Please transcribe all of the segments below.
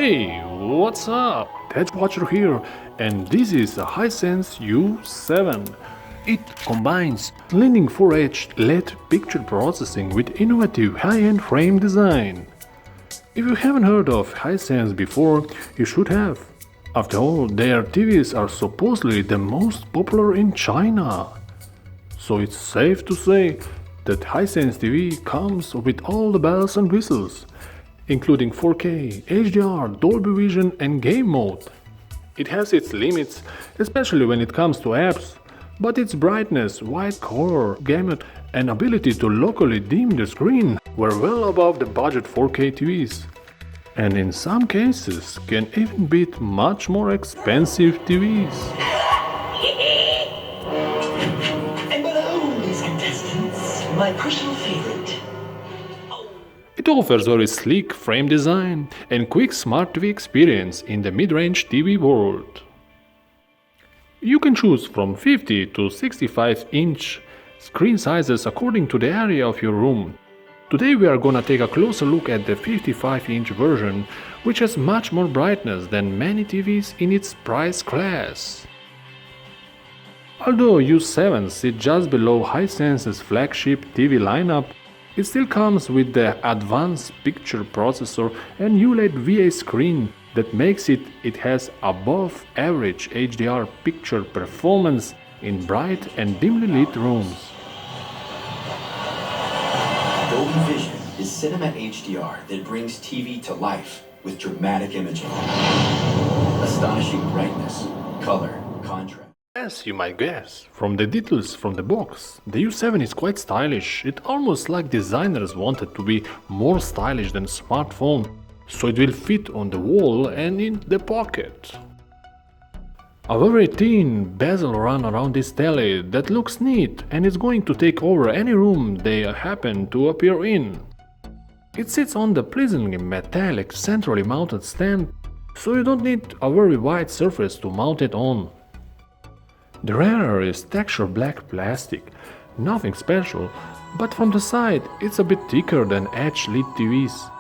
Hey, what's up? Tech Watcher here, and this is a Hisense U7. It combines leading 4H LED picture processing with innovative high-end frame design. If you haven't heard of Hisense before, you should have. After all, their TVs are supposedly the most popular in China. So it's safe to say that Hisense TV comes with all the bells and whistles, including 4K, HDR, Dolby Vision and game mode. It has its limits, especially when it comes to apps, but its brightness, wide color gamut and ability to locally dim the screen were well above the budget 4K TVs. And in some cases can even beat much more expensive TVs. And below these contestants, my personal favorite. It offers very sleek frame design and quick smart TV experience in the mid-range TV world. You can choose from 50 to 65-inch screen sizes according to the area of your room. Today we are gonna take a closer look at the 55-inch version, which has much more brightness than many TVs in its price class. Although U7 sits just below Hisense's flagship TV lineup, it still comes with the advanced picture processor and ULED VA screen that makes it has above average HDR picture performance in bright and dimly lit rooms. Dolby Vision is cinema HDR that brings TV to life with dramatic imaging. Astonishing brightness, color, contrast. As you might guess, from the details from the box, the U7 is quite stylish. It almost like designers wanted to be more stylish than a smartphone, so it will fit on the wall and in the pocket. A very thin bezel run around this telly that looks neat and is going to take over any room they happen to appear in. It sits on the pleasingly metallic centrally mounted stand, so you don't need a very wide surface to mount it on. The rear is textured black plastic, nothing special, but from the side it's a bit thicker than Edge LED TVs,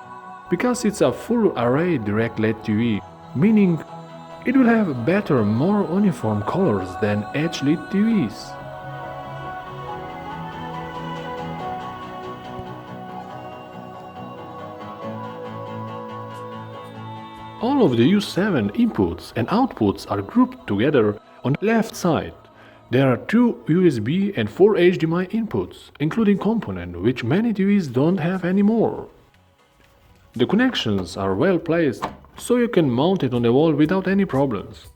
because it's a full array direct LED TV, meaning it will have better, more uniform colors than Edge LED TVs. All of the U7 inputs and outputs are grouped together on the left side. There are 2 USB and 4 HDMI inputs, including component which many TVs don't have anymore. The connections are well placed, so you can mount it on the wall without any problems.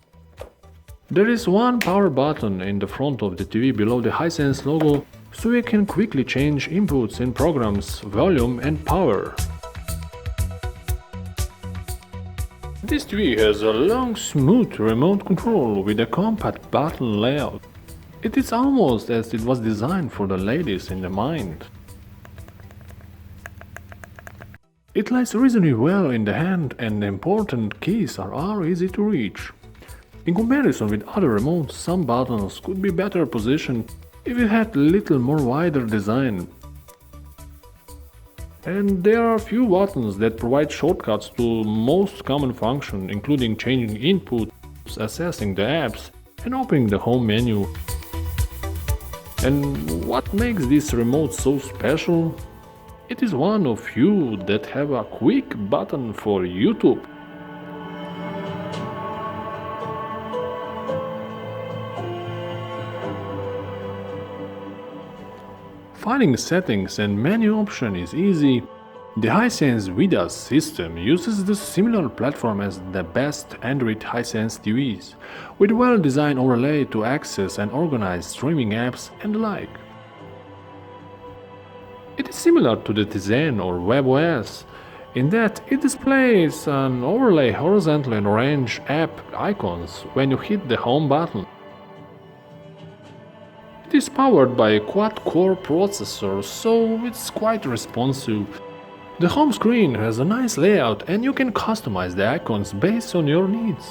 There is one power button in the front of the TV below the Hisense logo, so you can quickly change inputs in programs, volume and power. This TV has a long, smooth remote control with a compact button layout. It is almost as it was designed for the ladies in the mind. It lies reasonably well in the hand and the important keys are easy to reach. In comparison with other remotes, some buttons could be better positioned if it had a little more wider design. And there are a few buttons that provide shortcuts to most common functions, including changing inputs, accessing the apps, and opening the home menu. And what makes this remote so special? It is one of few that have a quick button for YouTube. Finding settings and menu option is easy. The Hisense VIDAS system uses the similar platform as the best Android Hisense TVs, with well-designed overlay to access and organize streaming apps and the like. It is similar to the Tizen or WebOS in that it displays an overlay horizontally and arrange app icons when you hit the home button. It is powered by a quad-core processor, so it's quite responsive. The home screen has a nice layout and you can customize the icons based on your needs.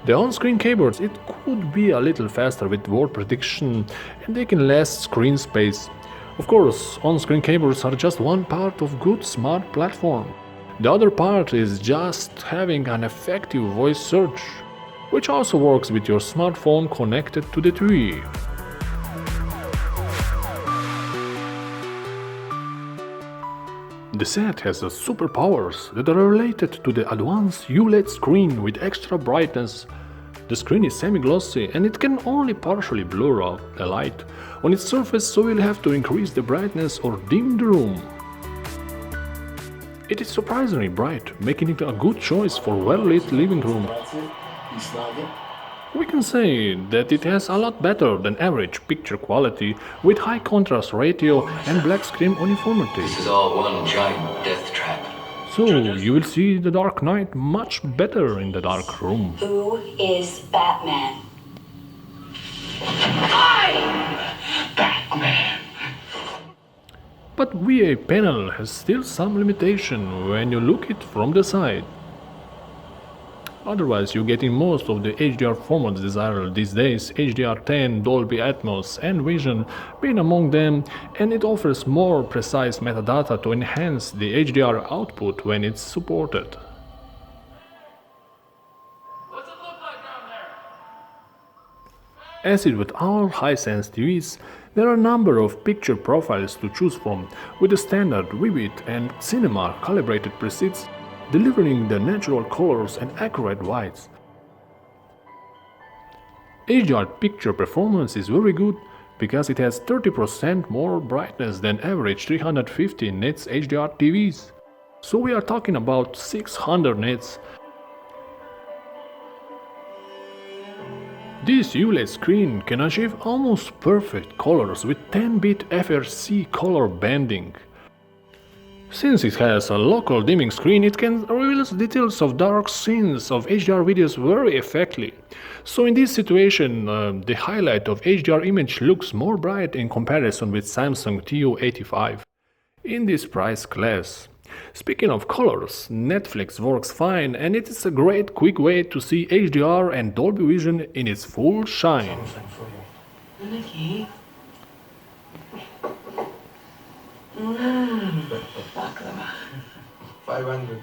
The on-screen keyboards, it could be a little faster with word prediction and taking less screen space. Of course, on-screen keyboards are just one part of good smart platform. The other part is just having an effective voice search, which also works with your smartphone connected to the TV. The set has superpowers that are related to the advanced ULED screen with extra brightness. The screen is semi-glossy and it can only partially blur out the light on its surface, so you'll have to increase the brightness or dim the room. It is surprisingly bright, making it a good choice for well-lit living room. We can say that it has a lot better than average picture quality with high contrast ratio and black screen uniformity. This is all one giant death trap. So you will see the Dark Knight much better in the dark room. Who is Batman? I'm Batman. But VA panel has still some limitation when you look it from the side. Otherwise, you're getting most of the HDR formats desired these days, HDR10, Dolby Atmos and Vision being among them, and it offers more precise metadata to enhance the HDR output when it's supported. What's it look like down there? As is with all Hisense TVs, there are a number of picture profiles to choose from, with the standard Vivid and Cinema calibrated presets delivering the natural colors and accurate whites. HDR picture performance is very good because it has 30% more brightness than average 350 nits HDR TVs. So we are talking about 600 nits. This ULED screen can achieve almost perfect colors with 10-bit FRC color banding. Since it has a local dimming screen, it can reveal details of dark scenes of HDR videos very effectively. So in this situation, the highlight of HDR image looks more bright in comparison with Samsung TU85 in this price class. Speaking of colors, Netflix works fine and it is a great quick way to see HDR and Dolby Vision in its full shine. Baklava. 500.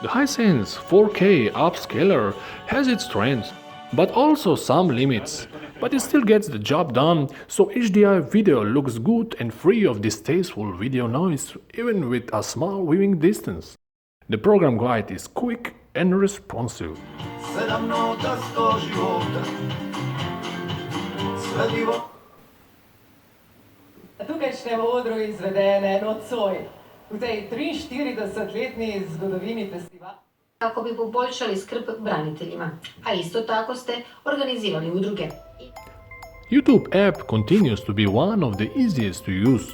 The Hisense 4K upscaler has its strengths, but also some limits. But it still gets the job done, so HDR video looks good and free of distasteful video noise, even with a small viewing distance. The program guide is quick and responsive. Tukajšnjem odru izvedene nocoj v tej 43-letni zgodovini festivala. Kako bi poboljšali skrb braniteljima, a isto tako ste organizirali udruge. YouTube app continues to be one of the easiest to use.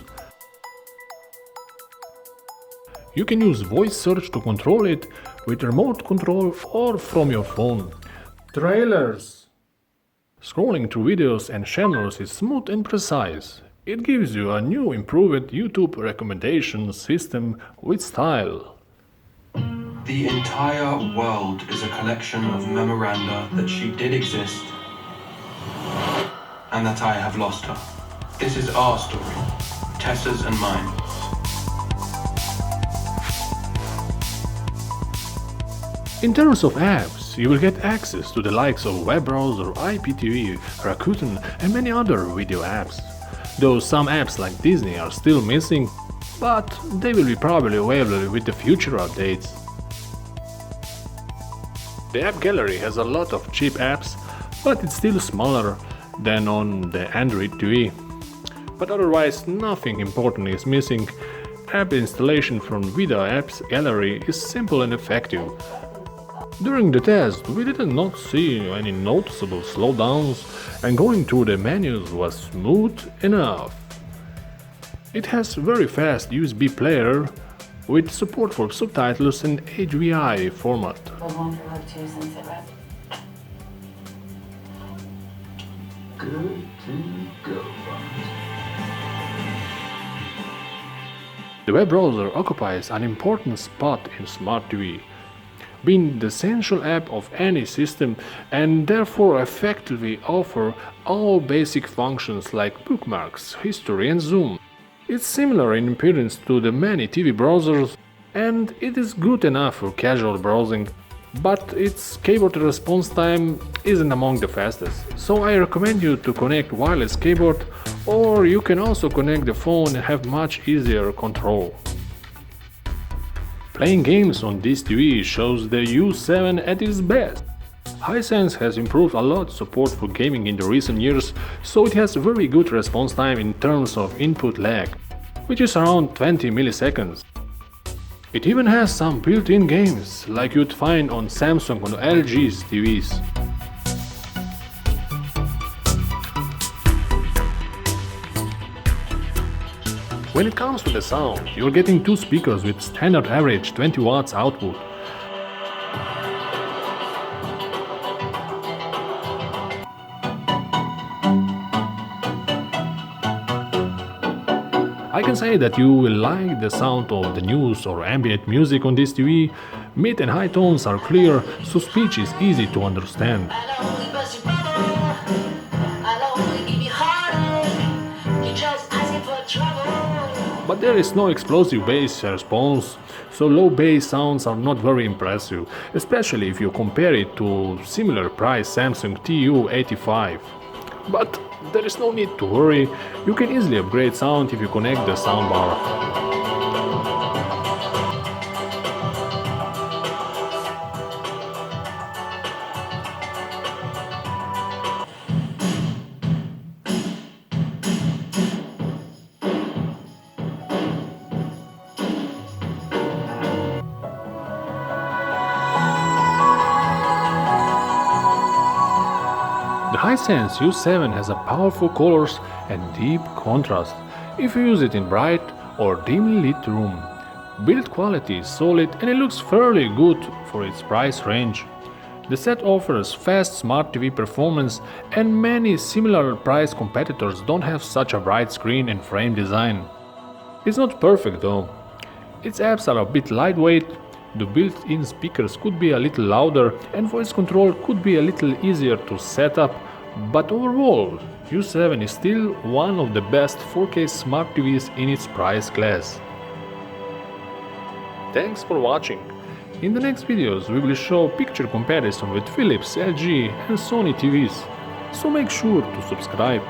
You can use voice search to control it with remote control or from your phone. Trailers. Scrolling through videos and channels is smooth and precise. It gives you a new improved YouTube recommendation system with style. The entire world is a collection of memoranda that she did exist and that I have lost her. This is our story, Tessa's and mine. In terms of apps, you will get access to the likes of web browser, IPTV, Rakuten and many other video apps. Though some apps like Disney are still missing, but they will be probably available with the future updates. The app gallery has a lot of cheap apps, but it's still smaller than on the Android TV. But otherwise nothing important is missing. App installation from Video Apps Gallery is simple and effective. During the test, we did not see any noticeable slowdowns and going through the menus was smooth enough. It has very fast USB player with support for subtitles and HVI format. Good to go. The web browser occupies an important spot in Smart TV, being the essential app of any system and therefore effectively offer all basic functions like bookmarks, history and zoom. It's similar in appearance to the many TV browsers and it is good enough for casual browsing, but its keyboard response time isn't among the fastest, so I recommend you to connect wireless keyboard, or you can also connect the phone and have much easier control. Playing games on this TV shows the U7 at its best. Hisense has improved a lot support for gaming in the recent years, so it has very good response time in terms of input lag, which is around 20 milliseconds. It even has some built-in games, like you'd find on Samsung or LG's TVs. When it comes to the sound, you're getting two speakers with standard average 20 watts output. I can say that you will like the sound of the news or ambient music on this TV. Mid and high tones are clear, so speech is easy to understand. But there is no explosive bass response, so low bass sounds are not very impressive, especially if you compare it to similar price Samsung TU85. But there is no need to worry, you can easily upgrade sound if you connect the soundbar. The Hisense U7 has a powerful colors and deep contrast if you use it in bright or dimly lit room. Build quality is solid and it looks fairly good for its price range. The set offers fast smart TV performance, and many similar price competitors don't have such a bright screen and frame design. It's not perfect though. Its apps are a bit lightweight, the built-in speakers could be a little louder and voice control could be a little easier to set up, but overall, U7 is still one of the best 4K smart TVs in its price class. Thanks for watching. In the next videos we will show picture comparison with Philips, LG and Sony TVs, so make sure to subscribe.